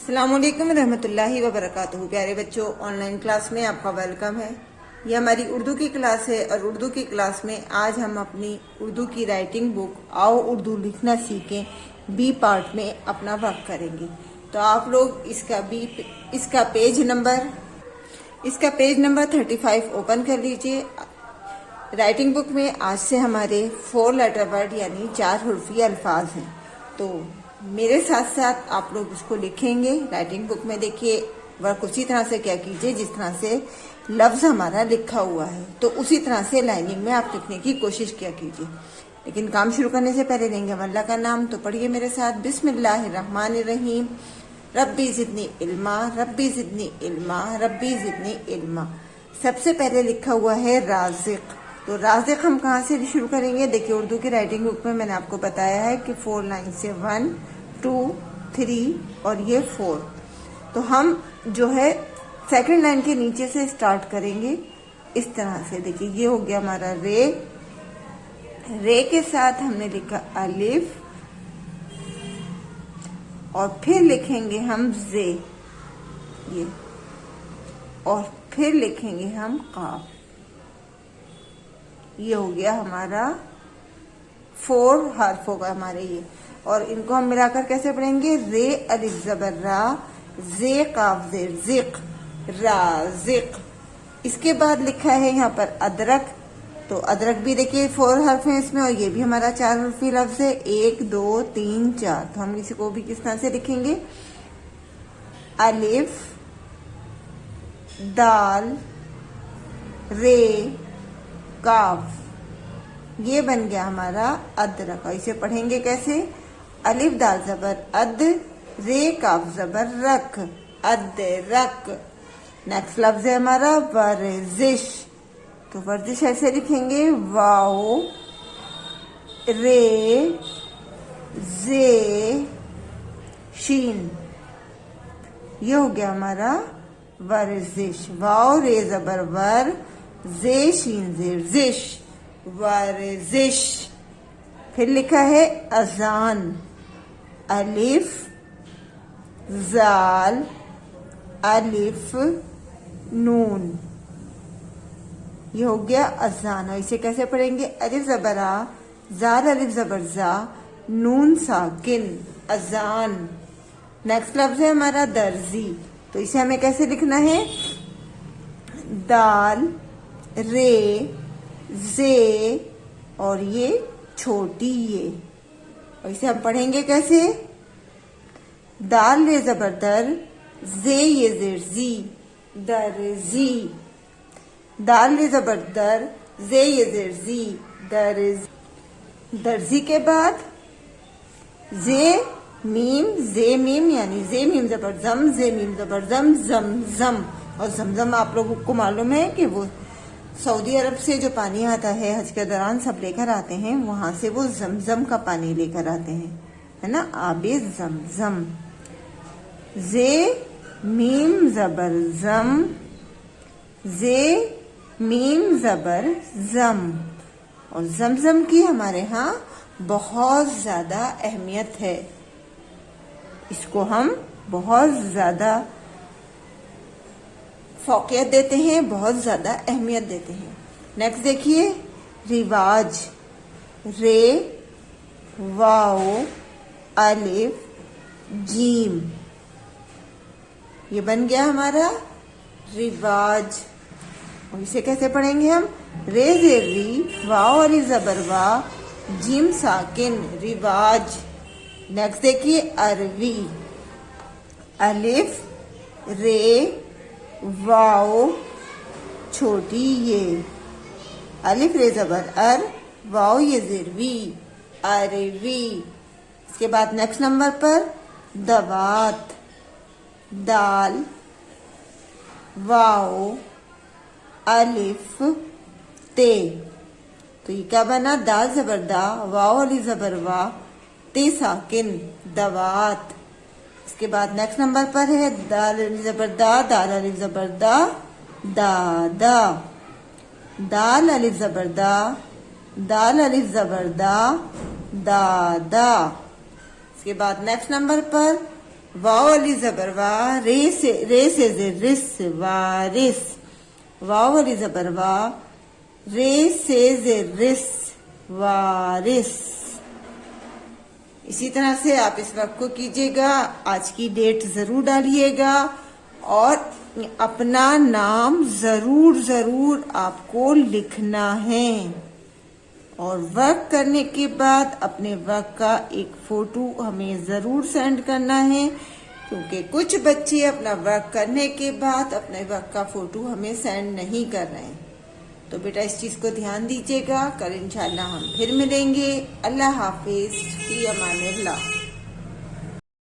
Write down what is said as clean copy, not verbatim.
अस्सलामुअलैकुम रहमतुल्लाहि व बरकातुहू। प्यारे बच्चों, ऑनलाइन क्लास में आपका वेलकम है। ये हमारी उर्दू की क्लास है और उर्दू की क्लास में आज हम अपनी उर्दू की राइटिंग बुक आओ उर्दू लिखना सीखें बी पार्ट में अपना वर्क करेंगे। तो आप लोग इसका पेज नंबर 35 ओपन कर लीजिए। राइटिंग बुक में आज से हमारे 4 लेटर वर्ड यानी 4 हुर्फी अल्फाज हैं। तो मेरे साथ साथ आप लोग उसको लिखेंगे। राइटिंग बुक में देखिए वर्क उसी तरह से क्या कीजिए जिस तरह से लफ्ज हमारा लिखा हुआ है, तो उसी तरह से लाइनिंग में आप लिखने की कोशिश किया कीजिए। लेकिन काम शुरू करने से पहले लेंगे हम अल्लाह का नाम। तो पढ़िए मेरे साथ, बिस्मिल्लाहिर्रहमानिर्रहीम। रब्बी ज़िदनी इल्मा, रब्बी ज़िदनी इल्मा, रब्बी ज़िदनी इल्मा। सबसे पहले लिखा हुआ है राज़िक। तो राज़िक हम कहाँ से शुरू करेंगे? देखिए उर्दू की राइटिंग बुक में मैंने आपको बताया है कि 4 लाइन से 1, 2, 3 और ये 4। तो हम जो है सेकंड लाइन के नीचे से स्टार्ट करेंगे इस तरह से। देखिए ये हो गया हमारा रे के साथ हमने लिखा अलिफ और फिर लिखेंगे हम जे, ये, और फिर लिखेंगे हम काफ। ये हो गया हमारा 4 हर्फों का हमारे ये। और इनको हम मिलाकर कैसे पढ़ेंगे? रे अलिफ ज़बर रा, जे काफ जेर जिक, राजिक। इसके बाद लिखा है यहाँ पर अदरक। तो अदरक भी देखिए 4 हर्फ हैं इसमें और ये भी हमारा 4 हर्फी लफ्ज है। 1, 2, 3, 4। तो हम इसी को भी किस तरह से लिखेंगे? अलिफ, दाल, रे, काफ। ये बन गया हमारा अदरक। और इसे पढ़ेंगे कैसे? अलिफ दाल जबर अद, रे काफ जबर रख, अदरक। नेक्स्ट लफ्ज है हमारा वर्जिश। तो वर्जिश ऐसे लिखेंगे वाओ रे जे शीन। ये हो गया हमारा वर्जिश। वाओ रे जबर वर, जे शीन जेर जिश, वर्जिश। फिर लिखा है अजान। अलिफ जाल अलिफ नून। ये हो गया अजान। और इसे कैसे पढ़ेंगे? अलिफ जबरा, जाल अलिफ जबर जा, नून साकिन, अजान। नेक्स्ट लफ्ज है हमारा दर्जी। तो इसे हमें कैसे लिखना है? दाल, रे, जे और ये छोटी ये। और इसे हम पढ़ेंगे कैसे? दाल रे जबर दर, जे ये जेर जी, दर्जी। दाल रे जबर दर, जे ये जेर जी, दर्जी। दर्जी के बाद जे मीम यानी जे मीम जबर जम, जे मीम जबर जम, जम जम। और जमजम आप लोगों को मालूम है कि वो सऊदी अरब से जो पानी आता है हज के दौरान सब लेकर आते हैं, वहां से वो जमजम का पानी लेकर आते हैं, है ना, आबे जमजम। जे मीम जबर जम, जे मीम जबर जम। और जमजम की हमारे यहाँ बहुत ज्यादा अहमियत है। इसको हम बहुत ज्यादा फौकियत देते हैं, बहुत ज्यादा अहमियत देते हैं। नेक्स्ट देखिए रिवाज। रे वाओ अलिफ जीम। ये बन गया हमारा रिवाज। और इसे कैसे पढ़ेंगे हम? रे जेर री, वाओ अलिफ जबर वा, जीम साकिन, रिवाज। नेक्स्ट देखिए अरवी। अलिफ रे वाओ छोटी ये, अलिफ रे जबर अर, वाओ ये जेर वी, अरवी। इसके बाद नेक्स्ट नंबर पर दवात। दाल, वाओ अलिफ ते। तो ये क्या बना? दाल जबर दा, वाओ अलिफ जबर वा, ते साकिन, दवात। इसके बाद नेक्स्ट नंबर पर है दाल अलिफ जबर दा, दाल अलिफ जबर दा, दादा। दाल अलिफ जबर दा, दाल अलिफ जबर दा, दादा। इसके बाद नेक्स्ट नंबर पर वाव वाली जबर वा, रे से रिस वारिस। वाव वाली जबर वा, रे से रिस वारिस। इसी तरह से आप इस वर्क को कीजिएगा। आज की डेट जरूर डालिएगा और अपना नाम जरूर आपको लिखना है। और वर्क करने के बाद अपने वर्क का एक फोटो हमें जरूर सेंड करना है, क्योंकि कुछ बच्चे अपना वर्क करने के बाद अपने वर्क का फोटो हमें सेंड नहीं कर रहे हैं। तो बेटा इस चीज को ध्यान दीजिएगा। कल इंशाल्लाह हम फिर मिलेंगे। अल्लाह हाफिज, फी अमानिल्लाह।